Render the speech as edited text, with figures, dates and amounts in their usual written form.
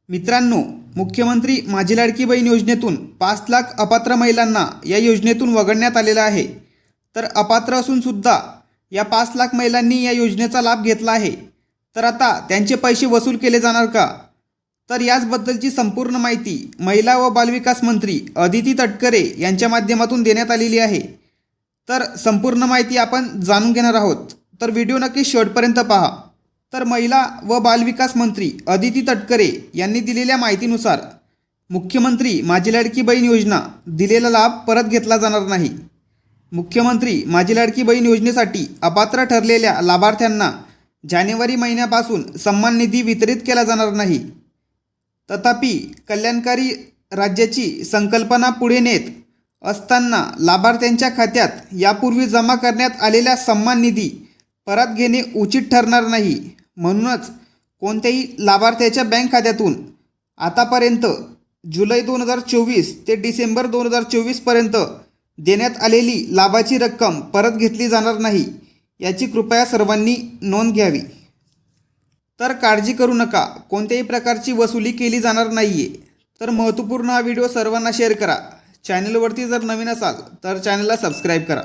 मित्रांनो, मुख्यमंत्री माझी लाडकी बहीण योजनेतून 5 लाख अपात्र महिलांना या योजनेतून वगळण्यात आलेला आहे। तर अपात्र असून सुद्धा या 5 लाख महिलांनी या योजनेचा लाभ घेतला आहे। तर आता त्यांचे पैसे वसूल केले जाणार का? तर याचबद्दलची संपूर्ण माहिती महिला व बालविकास मंत्री अदिती तटकरे यांच्या माध्यमातून देण्यात आलेली आहे। तर संपूर्ण माहिती आपण जाणून घेणार आहोत, तर व्हिडिओ नक्की शेवटपर्यंत पहा। तर महिला व बालविकास मंत्री अदिती तटकरे यांनी दिलेल्या माहितीनुसार मुख्यमंत्री माझी लाडकी बहीण योजना दिलेला लाभ परत घेतला जाणार नाही। मुख्यमंत्री माझी लाडकी बहीण योजनेसाठी अपात्र ठरलेल्या लाभार्थ्यांना जानेवारी महिन्यापासून सन्मान निधी वितरित केला जाणार नाही। तथापि कल्याणकारी राज्याची संकल्पना पुढे नेत असताना लाभार्थ्यांच्या खात्यात यापूर्वी जमा करण्यात आलेला सन्मान निधी परत घेणे उचित ठरणार नाही। म्हणूनच कोणत्याही लाभार्थ्याच्या बँक खात्यातून आतापर्यंत जुलै 2024 ते डिसेंबर 2024 पर्यंत देण्यात आलेली लाभाची रक्कम परत घेतली जाणार नाही, याची कृपया सर्वांनी नोंद घ्यावी। तर काळजी करू नका, कोणत्याही प्रकारची वसुली केली जाणार नाहीये। तर महत्त्वपूर्ण हा व्हिडिओ सर्वांना शेअर करा। चॅनलवरती जर नवीन असाल तर चॅनलला सबस्क्राईब करा।